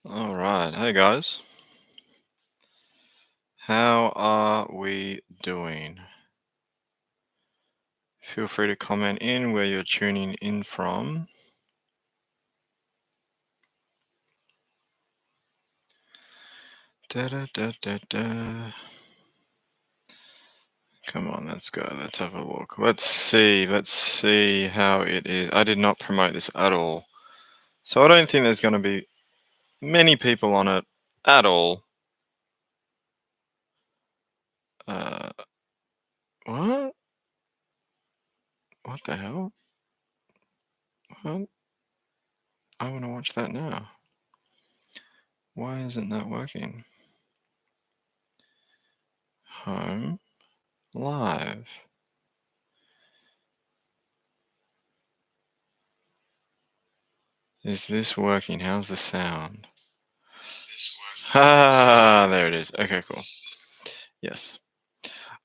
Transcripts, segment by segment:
All right. Hey guys. How are we doing? Feel free to comment in where you're tuning in from. Da, da, da, da, da. Come on, let's go. Let's have a look. Let's see. Let's see how it is. I did not promote this at all. So I don't think there's going to be many people on it at all. Uh, what? What the hell? What? I want to watch that now. Why isn't that working? Home. Live. Is this working? How's the sound? Ah, there it is. Okay, cool. Yes.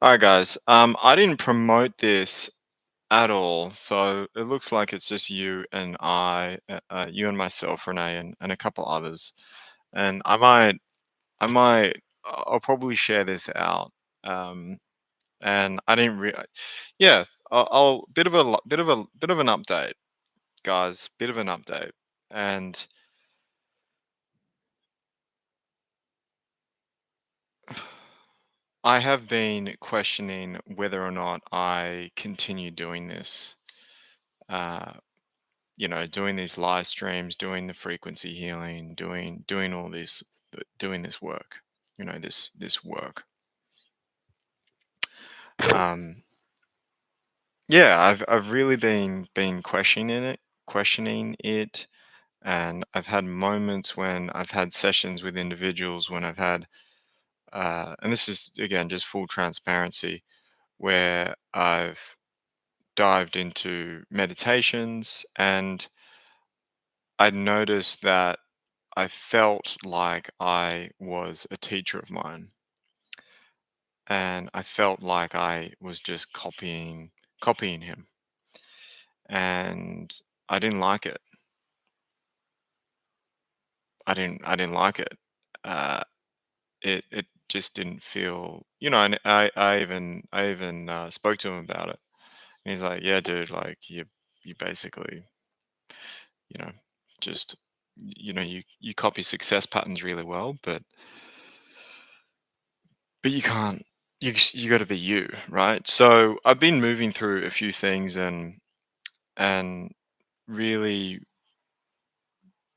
All right, guys. I didn't promote this at all, so it looks like it's just you and you and myself, Renee, and a couple others. And I'll probably share this out. Um, and I didn't yeah, I'll bit of an update, guys. Bit of an update, and I have been questioning whether or not I continue doing this. Uh, doing these live streams, doing the frequency healing, doing all this, doing this work. This work. Um, yeah, I've really been questioning it, and I've had moments when I've had sessions with individuals when I've had, and this is again just full transparency, where I've dived into meditations and I noticed that I felt like I was a teacher of mine and I felt like I was just copying him and I didn't like it. I didn't like it. Uh it just didn't feel, and I even spoke to him about it. And he's like, "Yeah, dude, like you basically, you know, just you copy success patterns really well, but you can't. You got to be you, right?" So I've been moving through a few things and really,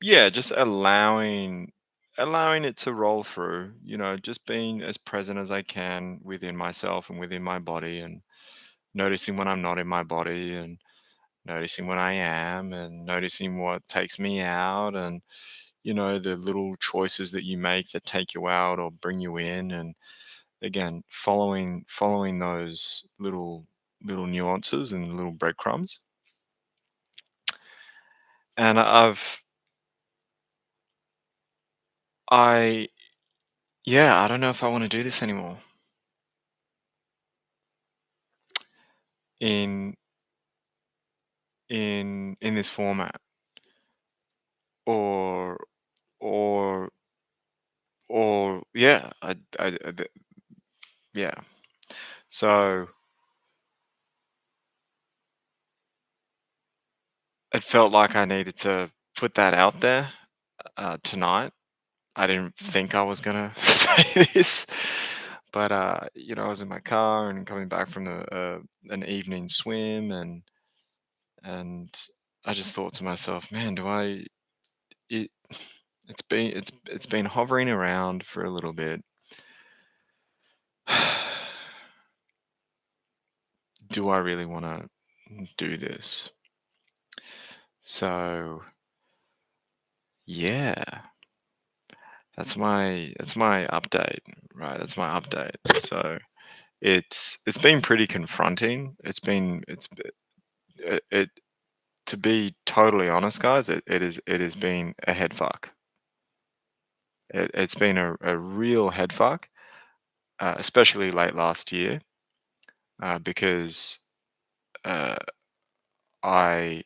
yeah, just allowing it to roll through. Just being as present as I can within myself and within my body, and noticing when I'm not in my body, and noticing when I am, and noticing what takes me out, and the little choices that you make that take you out or bring you in, and again following those little nuances and little breadcrumbs. And I yeah, I don't know if I want to do this anymore in in this format, or or yeah, yeah. So it felt like I needed to put that out there tonight. I didn't think I was gonna say this, but I was in my car and coming back from an evening swim, and I just thought to myself, man, do I? It it's been hovering around for a little bit. Do I really want to do this? So yeah, that's my update, right? That's my update. So it's been pretty confronting. It To be totally honest, guys, it has been a head fuck. It's been a real head fuck, especially late last year, because uh, I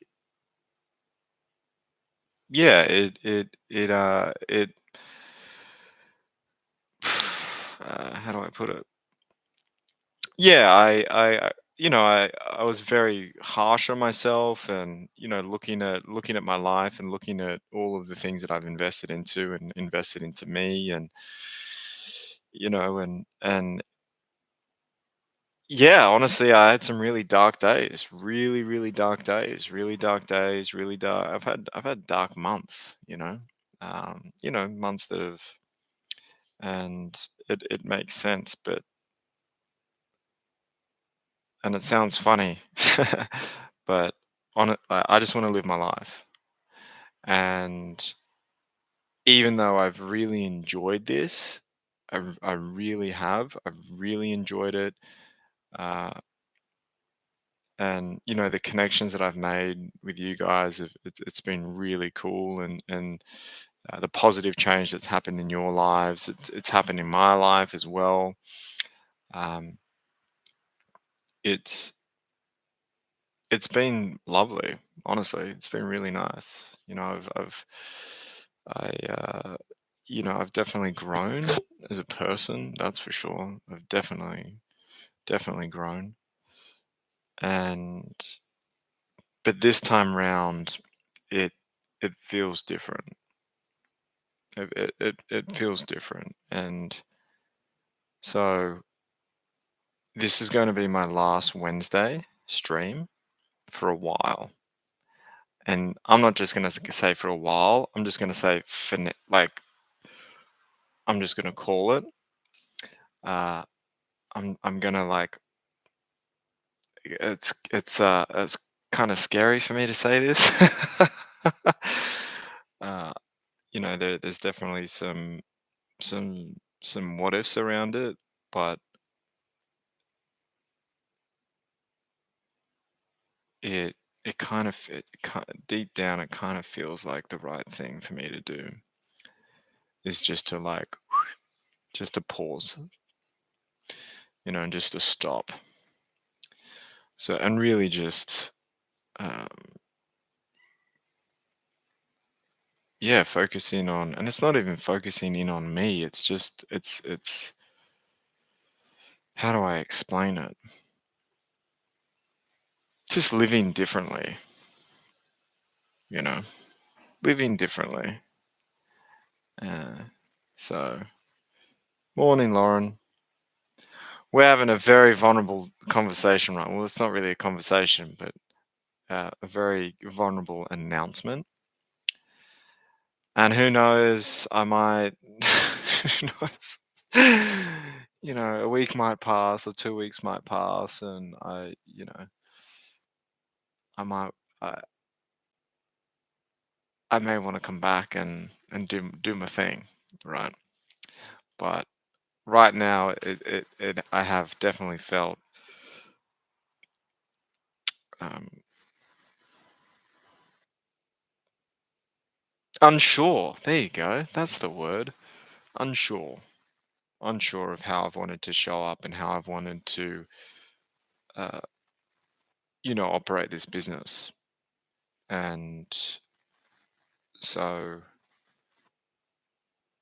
yeah, it how do I put it? Yeah, I was very harsh on myself, and looking at my life and looking at all of the things that I've invested into and invested into me, and and yeah, honestly, I had some really dark days, really, really dark days, really dark days, really dark. I've had dark months, months that have, and it makes sense, and it sounds funny, but on it, I just want to live my life, and even though I've really enjoyed this, I really have, I've really enjoyed it. Uh, and the connections that I've made with you guys, it's been really cool, and the positive change that's happened in your lives, it's happened in my life as well. Um, it's it's been lovely, honestly. It's been really nice. I I've definitely grown as a person. That's for sure. I've definitely grown, and but this time round, it it feels different. It feels different. And so this is going to be my last Wednesday stream for a while. And I'm not just going to say for a while. I'm just going to say like I'm just going to call it. Uh, I'm going to like it's kind of scary for me to say this. uh, there's definitely some what ifs around it, but it deep down it kind of feels like the right thing for me to do is just to like just to pause, and just to stop. So and really just um, yeah, focusing on, and it's not even focusing in on me. It's just it's how do I explain it? Just living differently, you know, living differently. Uh, so morning, Lauren. We're having a very vulnerable conversation, right? Well, it's not really a conversation, but a very vulnerable announcement. And who knows, I might, who knows, a week might pass or 2 weeks might pass, and I might, I, I may want to come back and do my thing, right? But right now, I have definitely felt um, unsure. There you go. That's the word. Unsure. Unsure of how I've wanted to show up and how I've wanted to, uh, operate this business. And so,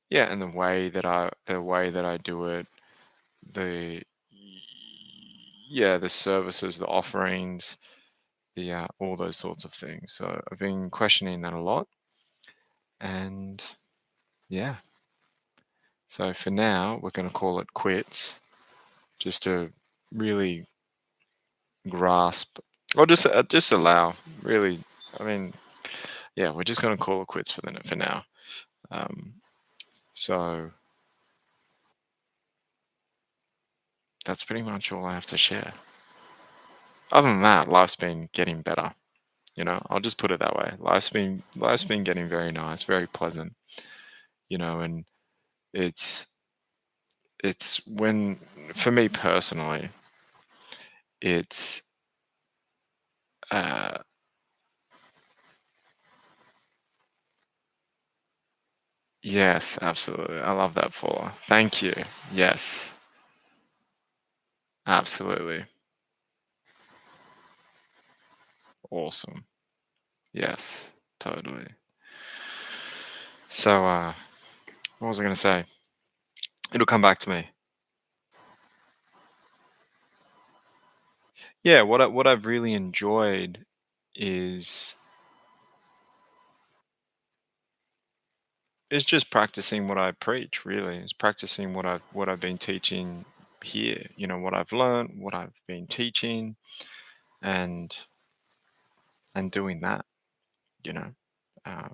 yeah, and the way that I do it, the yeah, the services, the offerings, the all those sorts of things. So I've been questioning that a lot, and yeah. So for now, we're going to call it quits, just to really grasp, or just allow. Really, I mean, yeah, we're just going to call it quits for now. Um, so that's pretty much all I have to share. Other than that, life's been getting better. I'll just put it that way. Life's been getting very nice, very pleasant. And it's it's when for me personally, it's uh yes, absolutely. I love that for. Thank you. Yes, absolutely. Awesome. Yes, totally. So, what was I gonna say? It'll come back to me. Yeah, what I've really enjoyed is just practicing what I preach. Really, it's practicing what I've been teaching here. You know, what I've learned, what I've been teaching, and doing that. You know, uh,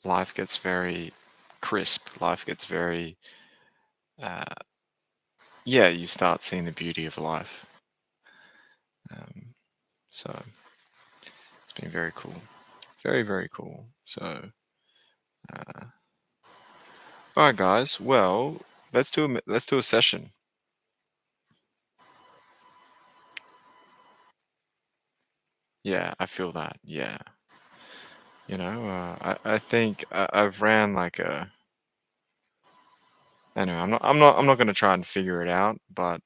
life gets very crisp. Life gets very uh, yeah. You start seeing the beauty of life. Um, so it's been very cool. Very, very cool. So, uh, all right, guys. Well, let's do a session. Yeah, I feel that. Yeah, I think I've ran like a. Anyway, I'm not going to try and figure it out, but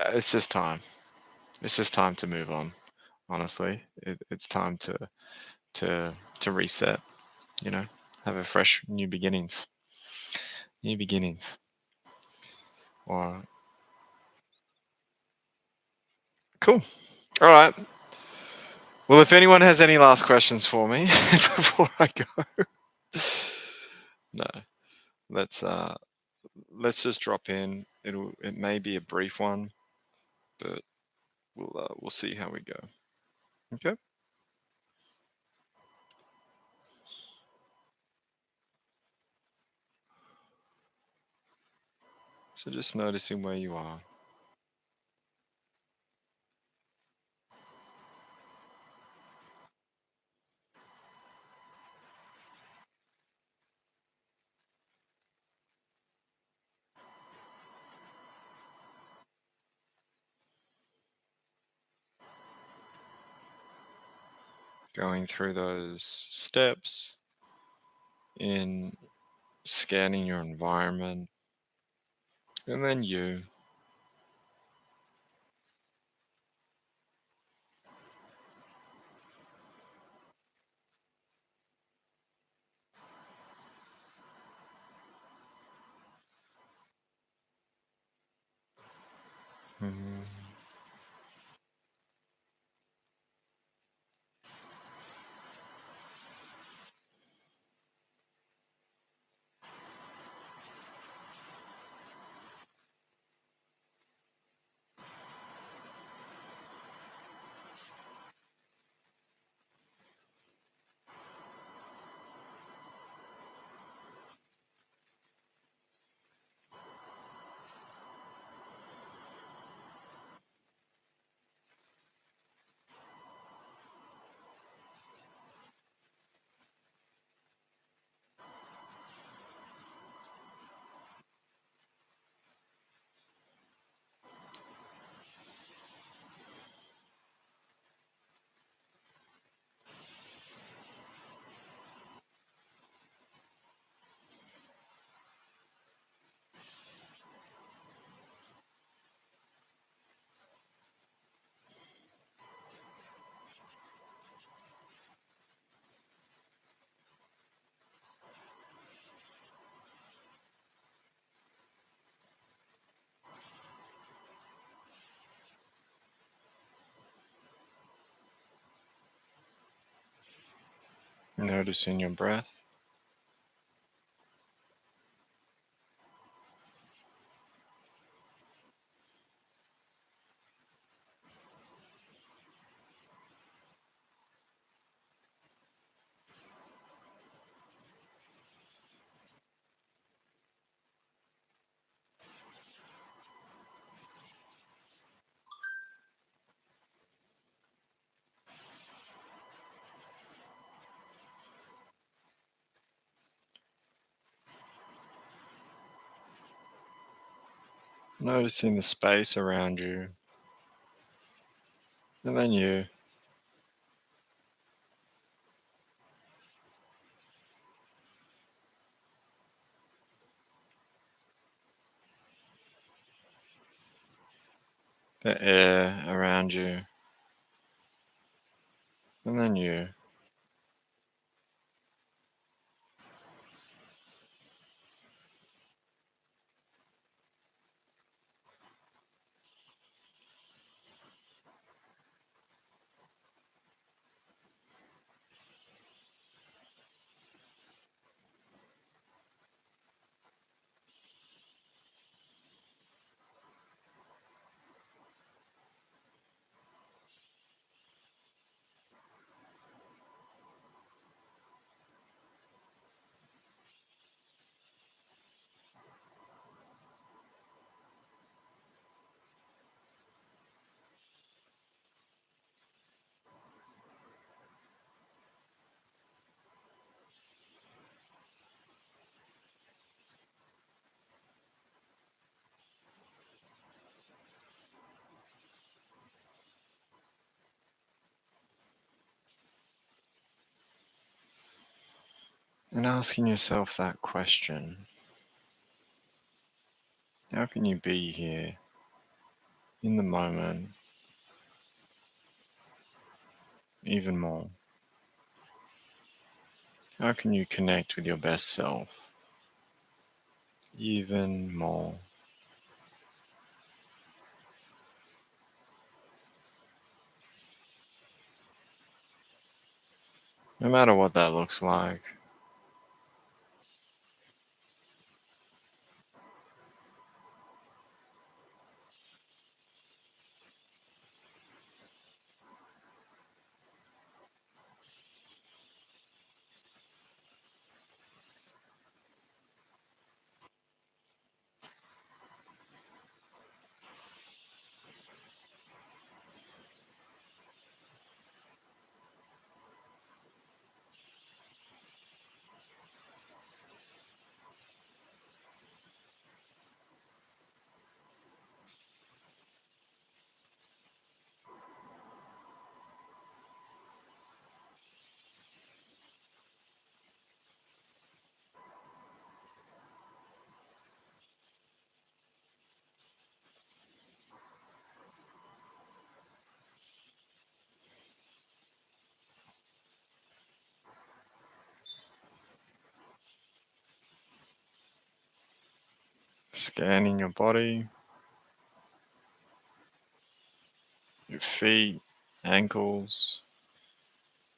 it's just time. It's just time to move on. Honestly, it's time to to reset. You know, have a fresh new beginnings. New beginnings. Or cool. All right. Well, if anyone has any last questions for me before I go, no, let's uh let's just drop in. It may be a brief one, but we'll see how we go. Okay. So just noticing where you are, going through those steps in scanning your environment, and then you. Mhm. Noticing your breath. Noticing the space around you, and then you. The air around you, and then you. And asking yourself that question: how can you be here in the moment even more? How can you connect with your best self even more? No matter what that looks like. Scanning your body, your feet, ankles,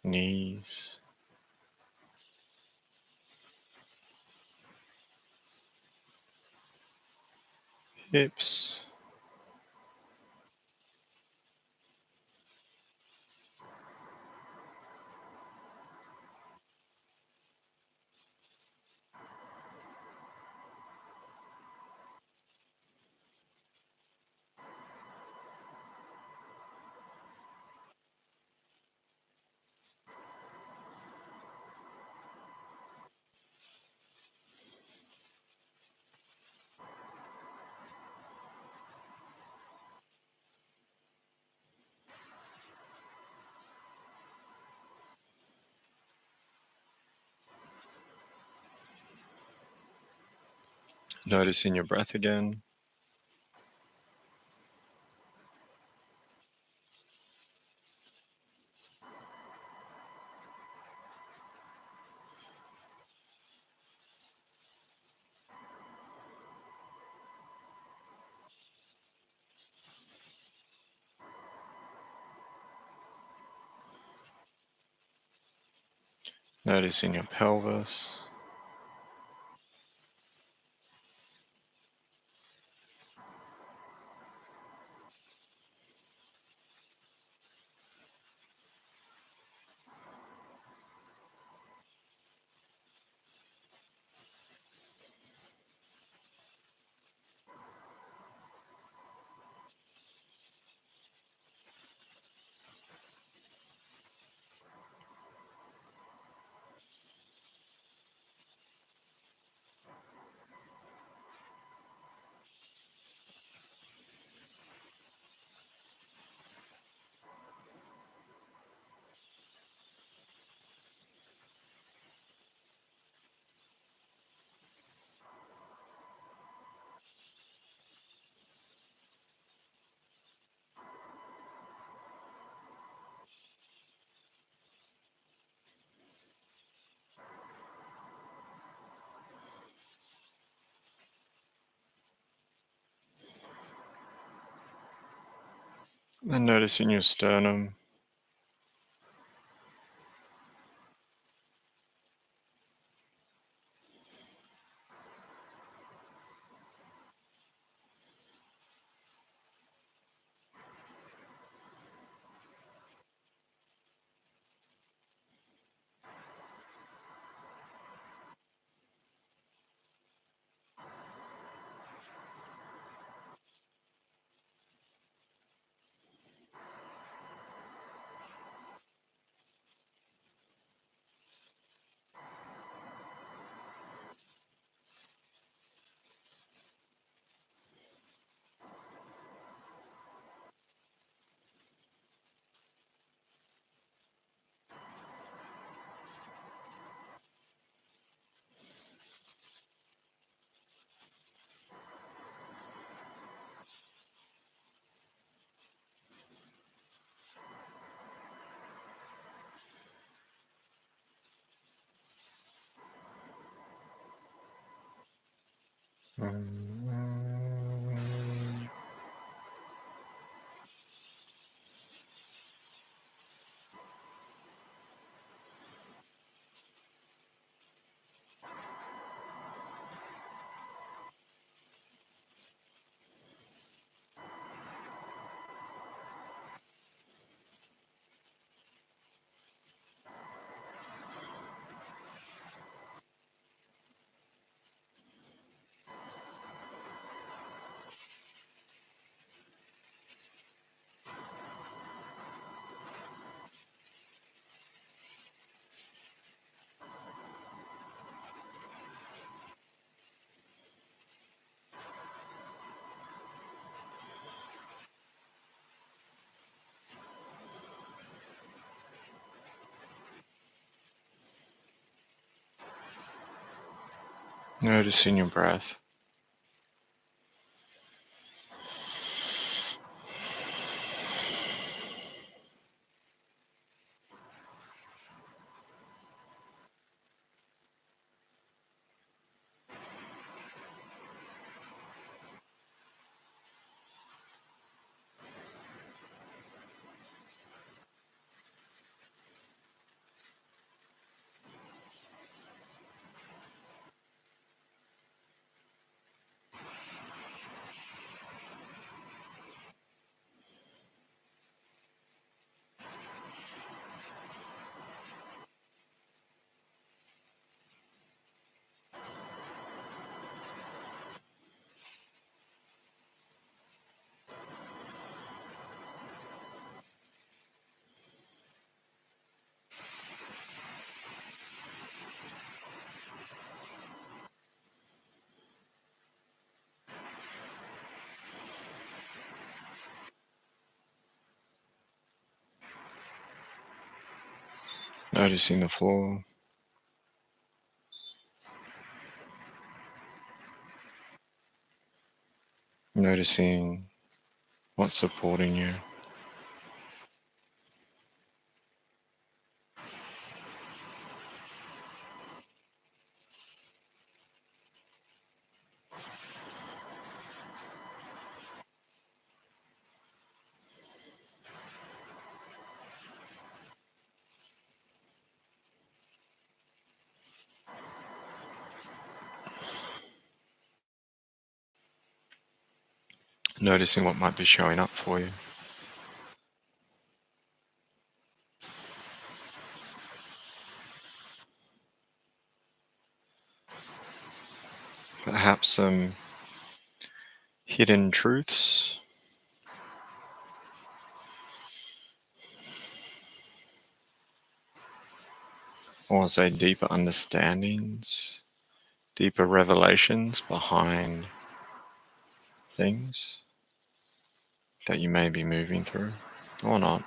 knees, hips. Noticing your breath again. Noticing your pelvis. And noticing your sternum. Noticing your breath. Noticing the floor. Noticing what's supporting you. Noticing what might be showing up for you. Perhaps some hidden truths, or say deeper understandings, deeper revelations behind things that you may be moving through or not.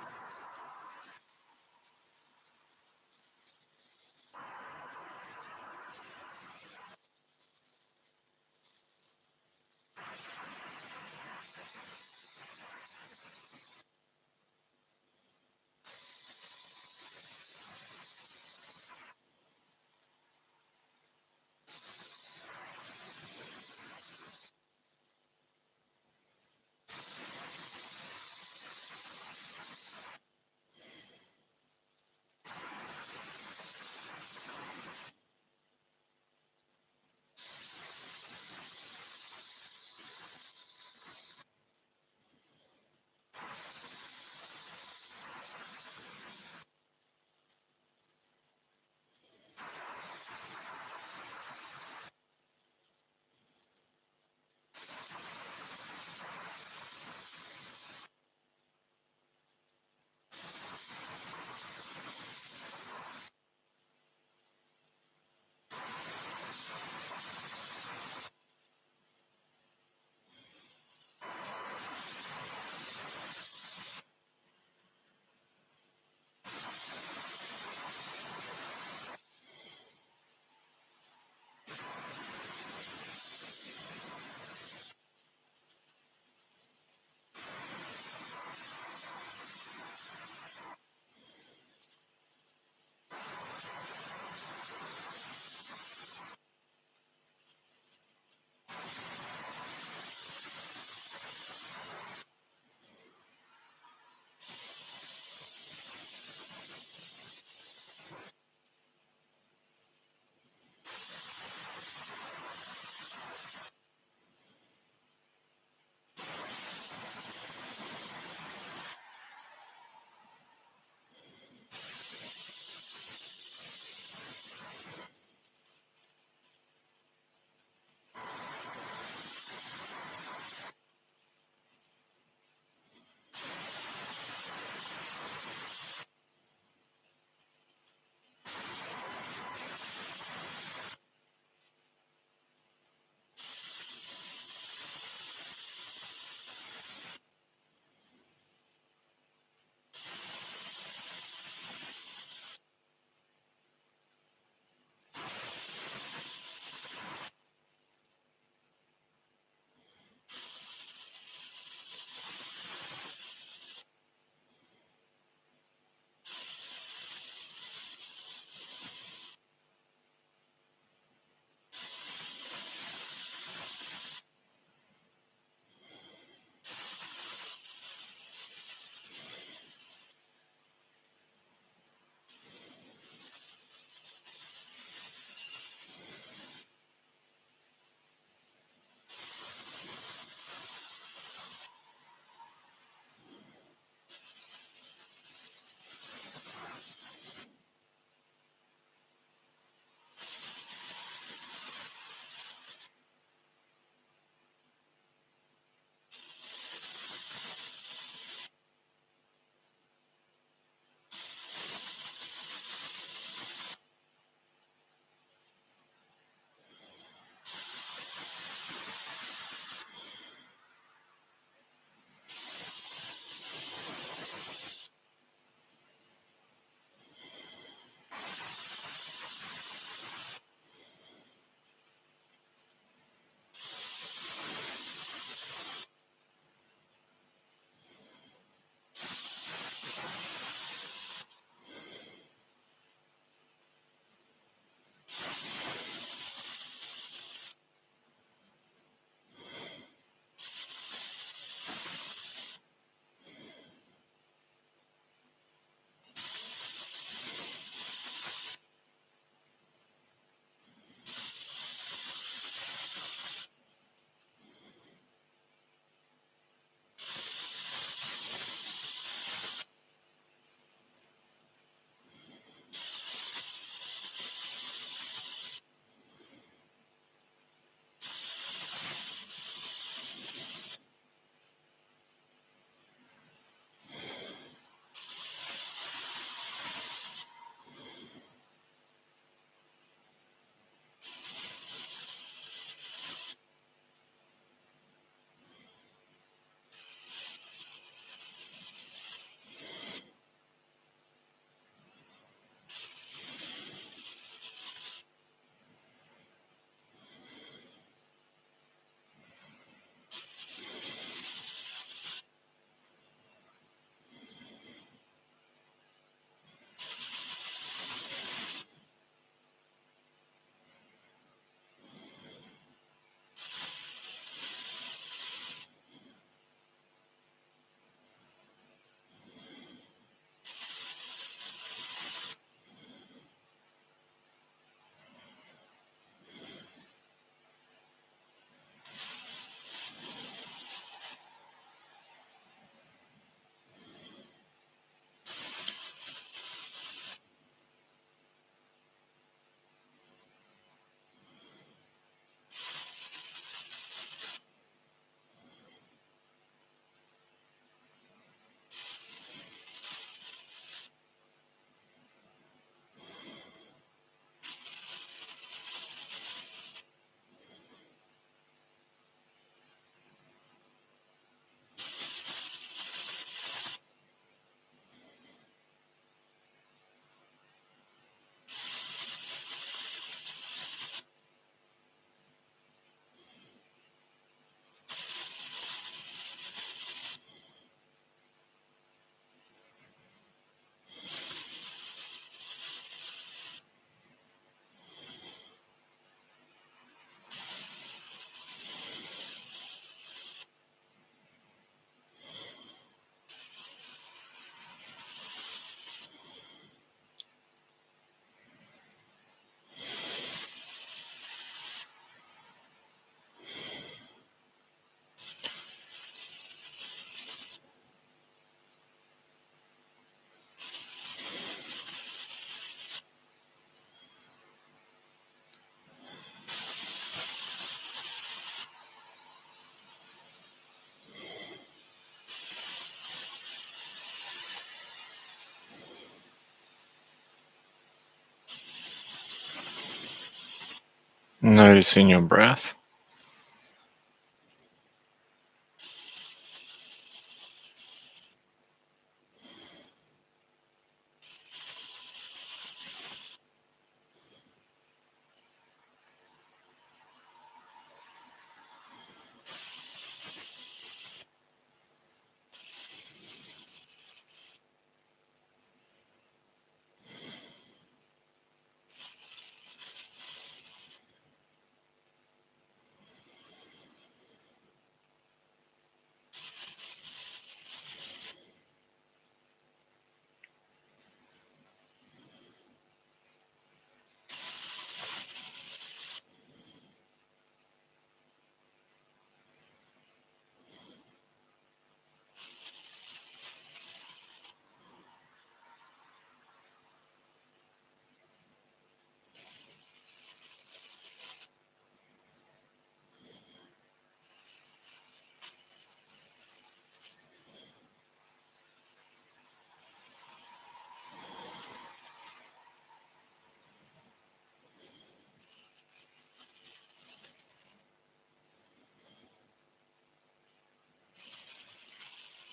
Noticing your breath.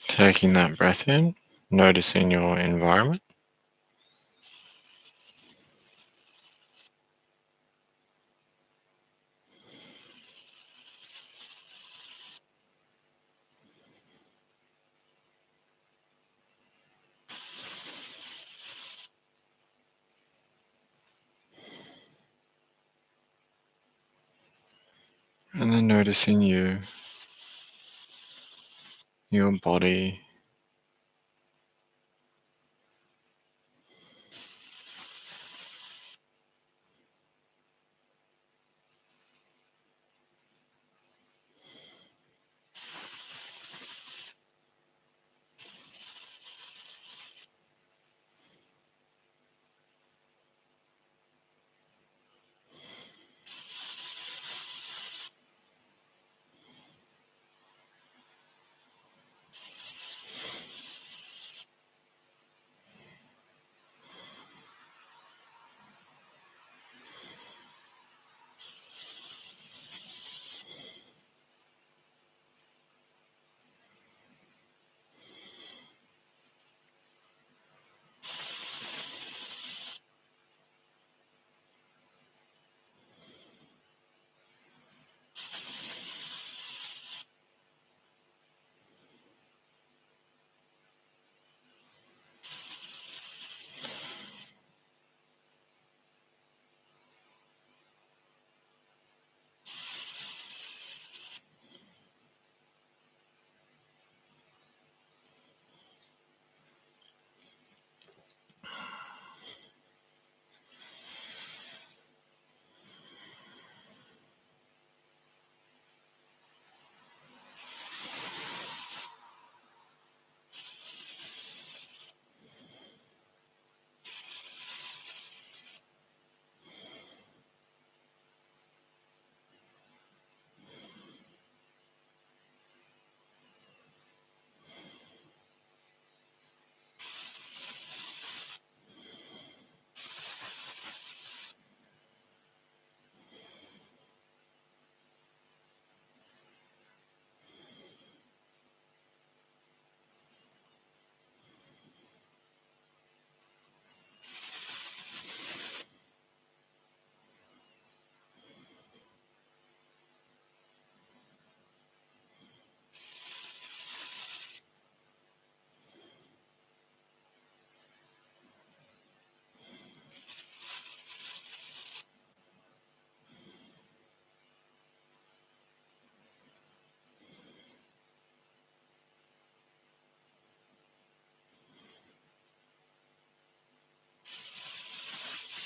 Taking that breath in, noticing your environment. And then noticing you, your body,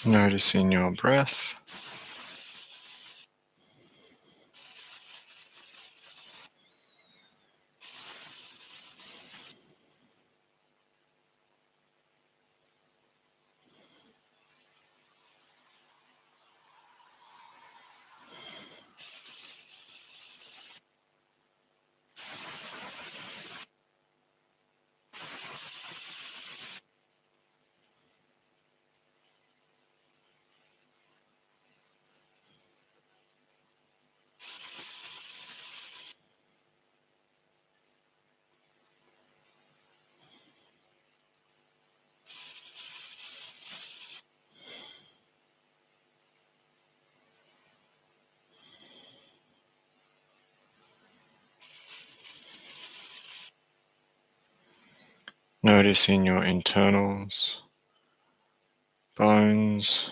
noticing your breath. Noticing your internals, bones,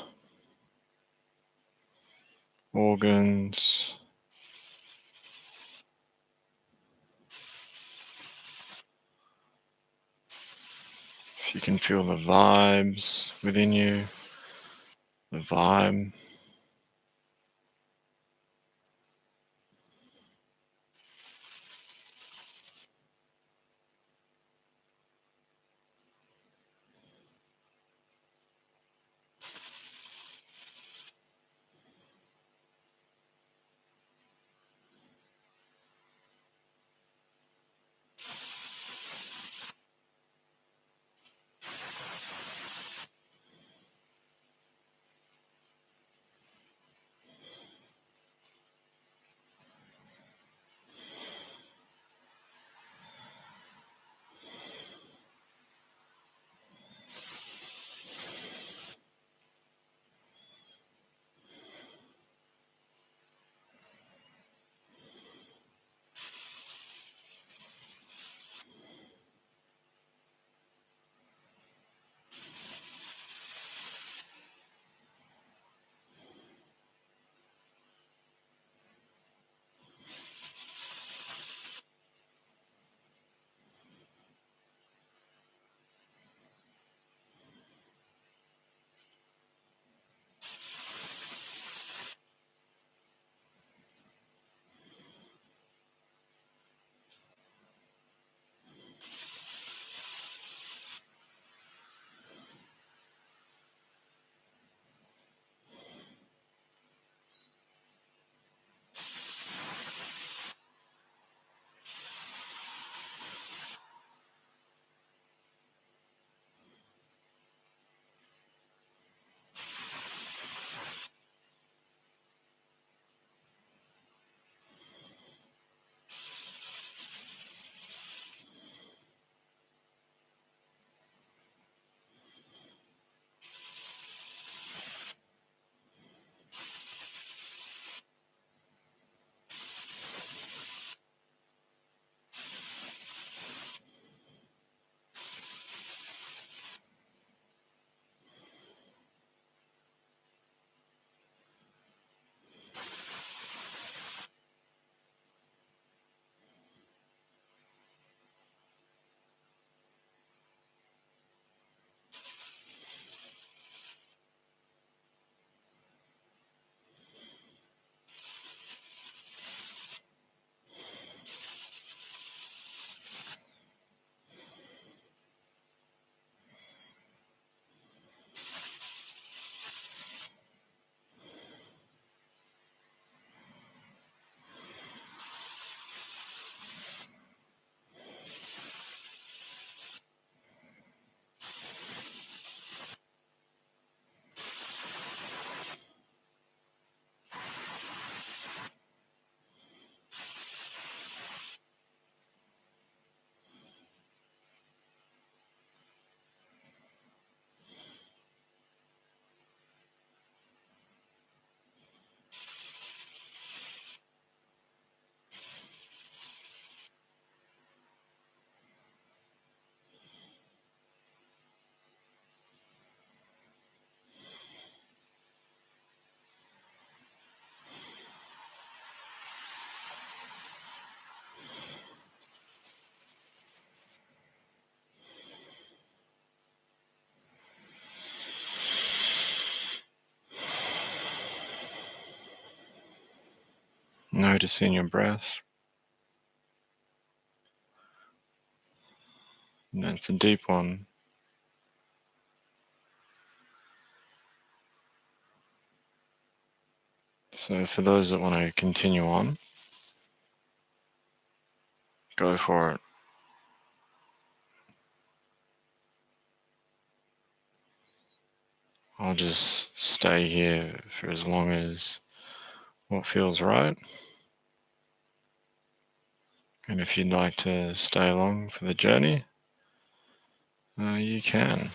organs. If you can feel the vibes within you, the vibe. Noticing your breath. And that's a deep one. So for those that want to continue on, go for it. I'll just stay here for as long as what feels right. And if you'd like to stay along for the journey, you can.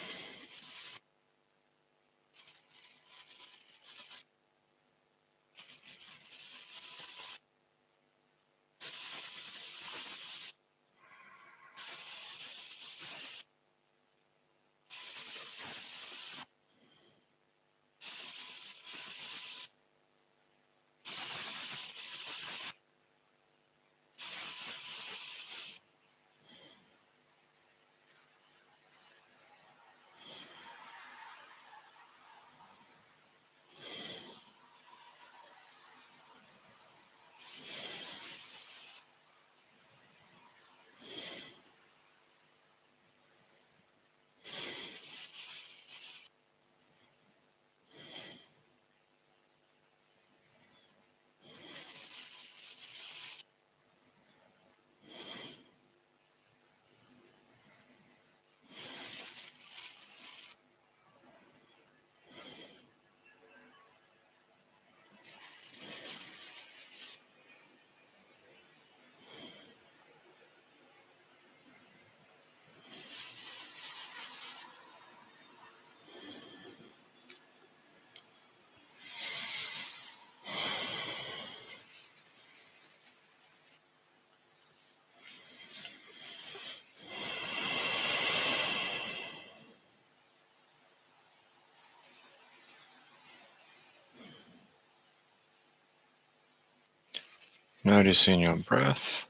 Noticing your breath,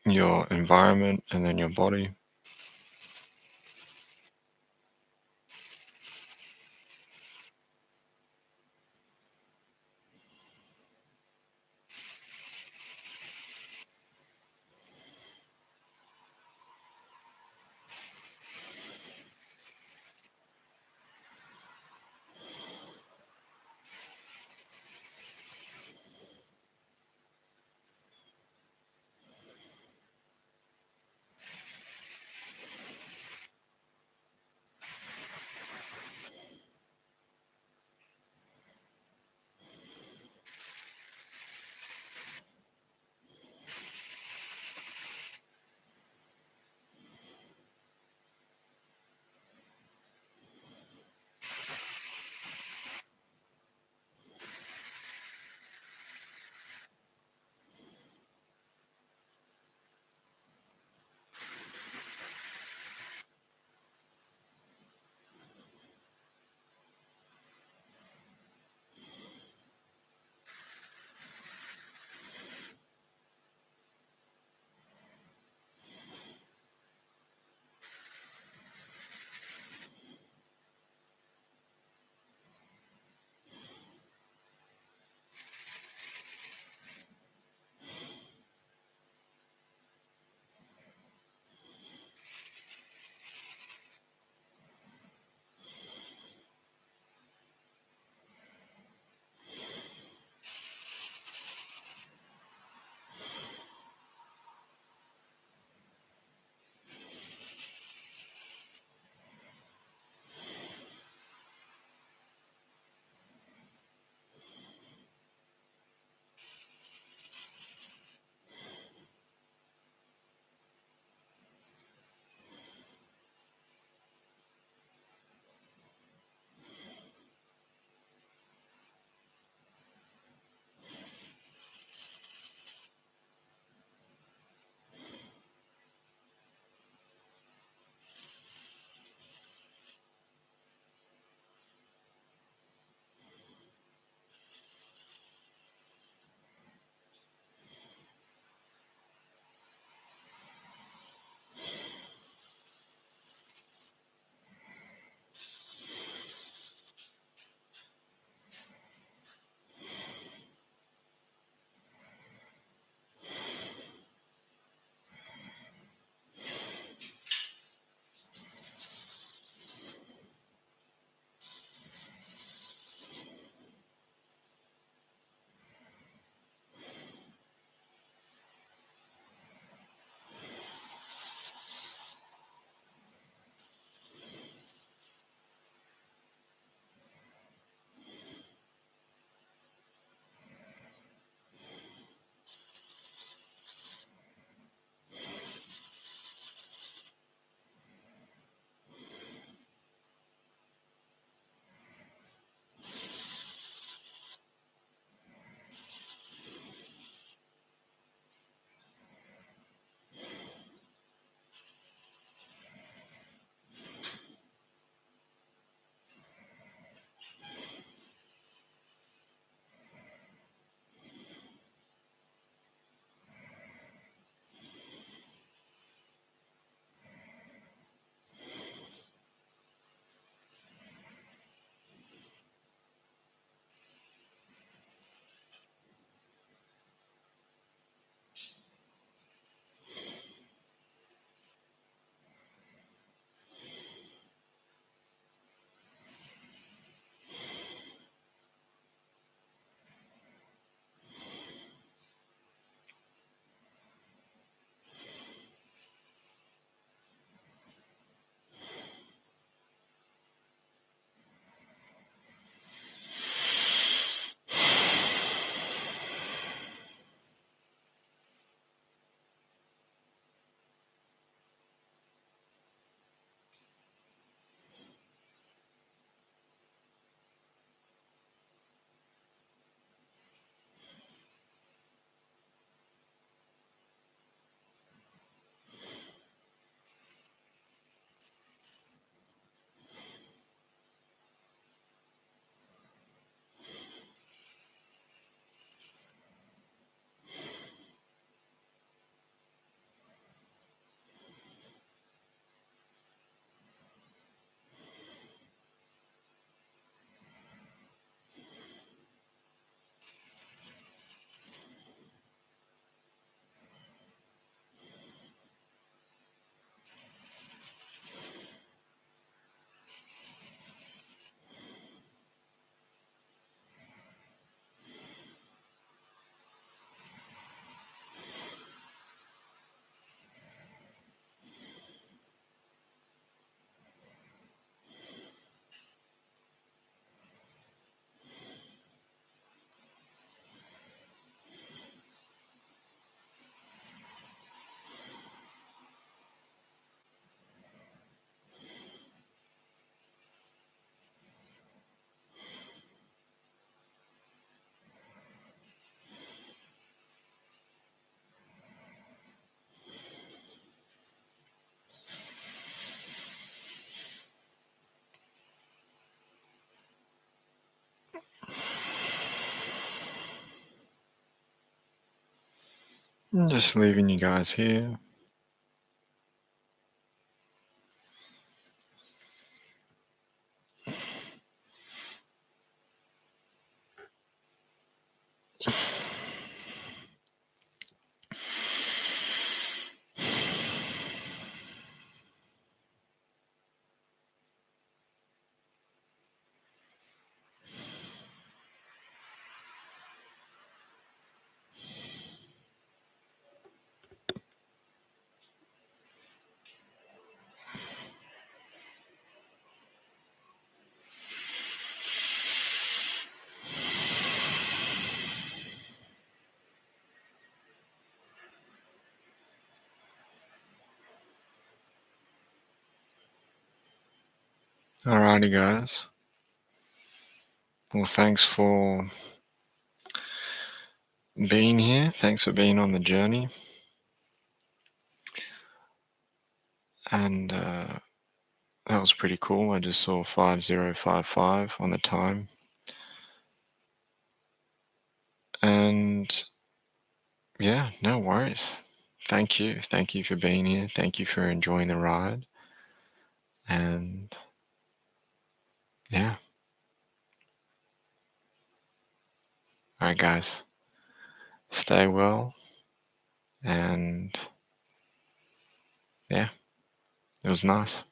your environment, and then your body. I'm just leaving you guys here. Alrighty, guys. Well, thanks for being here. Thanks for being on the journey. And that was pretty cool. I just saw 5055 on the time. And yeah, no worries. Thank you. Thank you for being here. Thank you for enjoying the ride. And yeah. All right, guys. Stay well. And yeah, it was nice.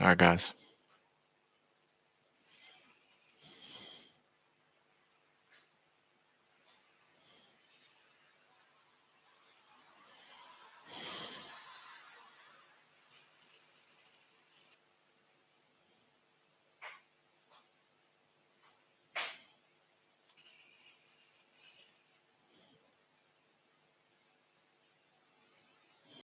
All right, guys.